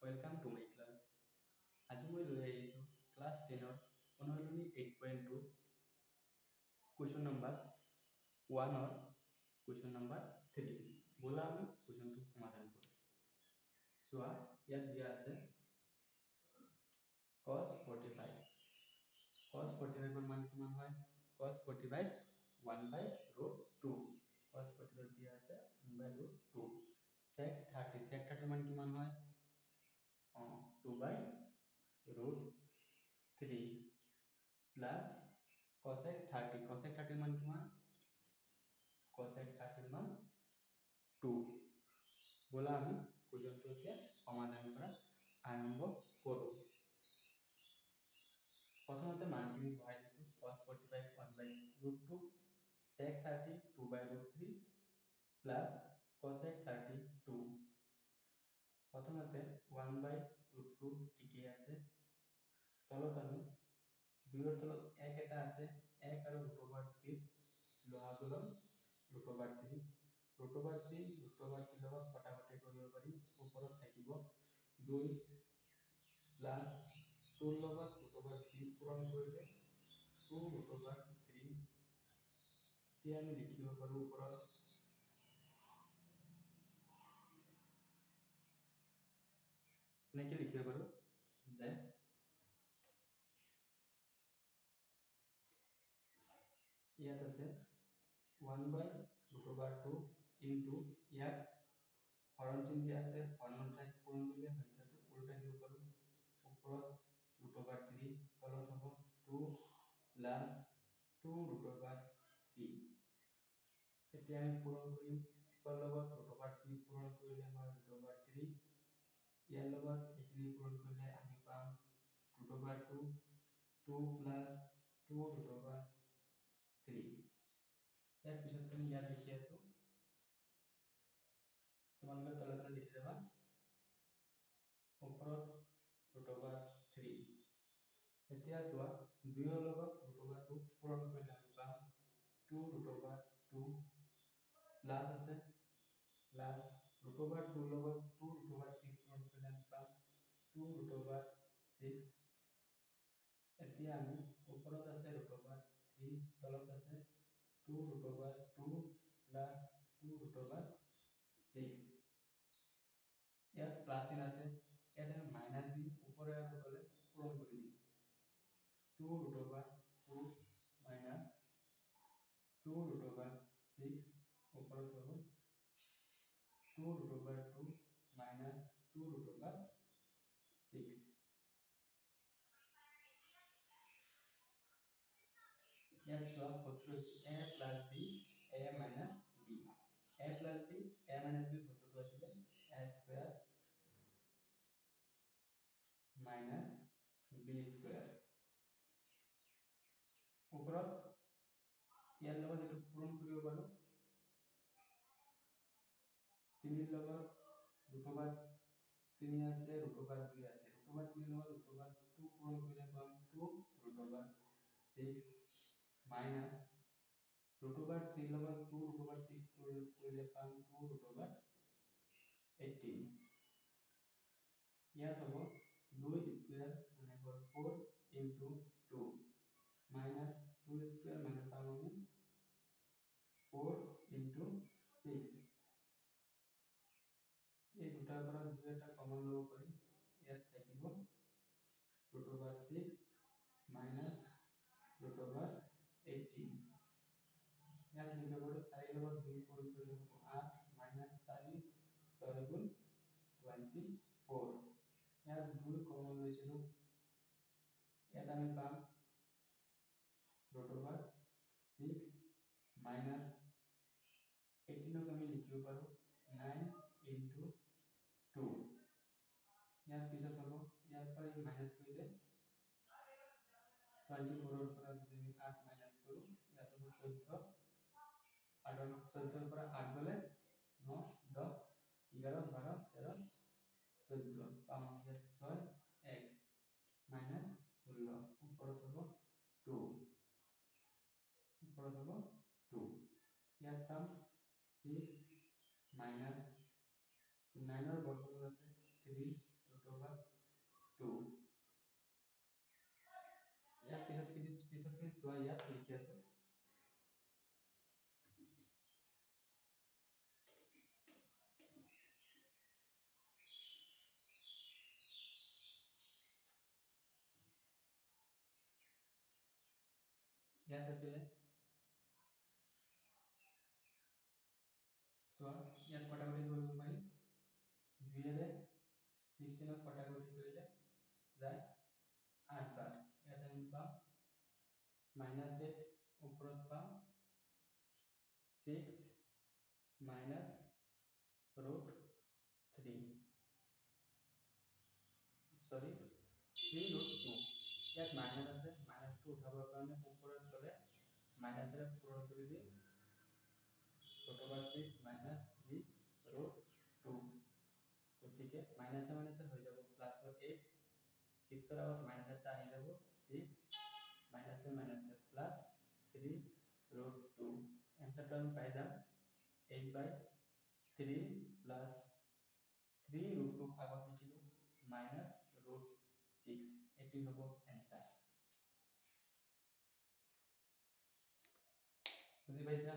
Welcome to my class. আজি মই লৈ আহিছোঁ ক্লাছ 10 অনুশীলনী 8.2 কুৱেশ্যন নম্বৰ 1 কুৱেশ্যন নম্বৰ 3 বলা আমি কুৱেশ্যনটো সমাধান কৰোঁ। চোৱা ইয়াত দিয়া আছে cos 45 ৰ মান কিমান হয়? cos 45 1/√2 cos 45 দিয়া আছে 1/√2 sec 30 ৰ মান কিমান হয়? 2/√3 plus cosec 30 মান কিমান? cosec 30 মান 2 বলা আমি কুৱেশ্যনটো এতিয়া সমাধান কৰা আৰম্ভ কৰোঁ। প্ৰথমতে মানখিনি বহাই দিছোঁ cos 45 1/√2 sec 30 2/√3 plus cosec 30 2 প্ৰথমতে 1/√2 ঠিকই আছে। তলত আমি 2 ৰ তলত 1 এটা আছে 1 আৰু √3 লহাগলম √3 লগত কটাকটি কৰিব পাৰি। ওপৰত থাকিব 2 প্লাস 2 লগত √3 পূৰণ কৰিলে 2√3 এতিয়া আমি লিখিব পাৰোঁ ওপৰত এনেকৈ লিখিব পাৰোঁ যে ইয়াত আছে 1/√2 ইনটু ইয়াত হৰণ চিন দিয়া আছে হৰণৰ ঠাইত পূৰণ কৰিলে সংখ্যাটো উল্টাই দিব পাৰোঁ। ওপৰত √3 তলত হ'ব 2 প্লাস 2√3 এতিয়া আমি পূৰণ কৰিম ইকৰ লগত √3 পূৰণ কৰিলে হয় √3 ইয়াৰ লগত এইখিনি পূৰণ কৰিলে আমি পাম √2 2 প্লাস 2√3 ইয়াৰ পিছত আমি ইয়াত লিখি আছোঁ তোমালোকে তলে তলে লিখি যাবা ওপৰত √3 এতিয়া চোৱা 2 ৰ লগত √2 পূৰণ কৰিলে আমি পাম 2√2 প্লাস আছে প্লাস √2 লগত 2√3 পূৰণ কৰিলে আমি পাম 2√6 এতিয়া আমি ওপৰত আছে √3 তলত আছে 2√2 প্লাস 2√6 ইয়াত প্লাস চিন আছে ইয়াত আমি মাইনাস দি উপরে আর তলে পূরণ করে দিই 2√2 মাইনাস 2√6 উপরে হলো 2√2 মাইনাস 2√6 ইয়াত সব সূত্র a plus b a minus b a plus b a minus b সূত্রটো আছিল a square minus b square ওপৰত ইয়াৰ লগত এটো পূৰণ কৰিব পাৰো 3 ৰ লগত √3 আছে √2 আছে √3 লগত √2 পূৰণ কৰিলে পাম 2√6 minus √3 লগত 2√6 পূৰণ কৰিলে পাম 2√18 ইয়াত হ'ব 2 স্কয়ার মানে 4 into 2 minus 2 স্কয়ার মানে পাম আমি 4 into 6 এই দুটাৰ পৰা 2 এটা কমন ল'ব পাৰি ইয়াত থাকিব √6 minus √18 ইয়াত লিখিব পাৰো 4 লগত 2 পূৰণ কৰিলে হ'ব 8 minus 4 6 গুণ 24 ইয়াত 2 কমন লৈছিলো ইয়াত আমি পাম √6 minus 18 আমি লিখিব পাৰো 9 into 2 ইয়াৰ পিছত হ'ব ইয়াৰ পৰা মাইনাস কৰিলে 24 ৰ পৰা যদি 8 মাইনাস কৰো ইয়াত হ'ব 14 আৰু 14 ৰ পৰা 8 গলে 9 10 11 12 13 14 পাম ইয়াত 6 1 মাইনাস 16 ওপৰত হ'ব 2 ইয়াত পাম 6 minus 9 ৰ বৰ্গমূল আছে 3 √3 2 ইয়াৰ পিছতখিনি চোৱা ইয়াত লিখি আছে ইয়াত আছিলে চোৱা ইয়াত কটাকটি কৰিব পাৰি 2 ৰে 16 কটাকটি কৰিলে যায় 8 বাৰ ইয়াত আমি পাম -8 ওপৰত পাম 6 minus root 3 sorry 3 root 2 ইয়াত মাইনাস আছে মাইনাসটো উঠাবৰ কাৰণে ওপৰত গলে মাইনাসৰে ওপৰত কৰি দি √6 minus 3 root 2 গতিকে মাইনাসে মাইনাসে হৈ যাব প্লাসৰ 8 6 ৰ আগত মাইনাস এটা আহি যাব 6 মাইনাসে মাইনাসে প্লাস 3 root 2 এনসারটো আমি পাই যাম 8/3 plus 3 root 2 আগত লিখিলো minus root 6 এটি হব आंसर বুঝি পাইছা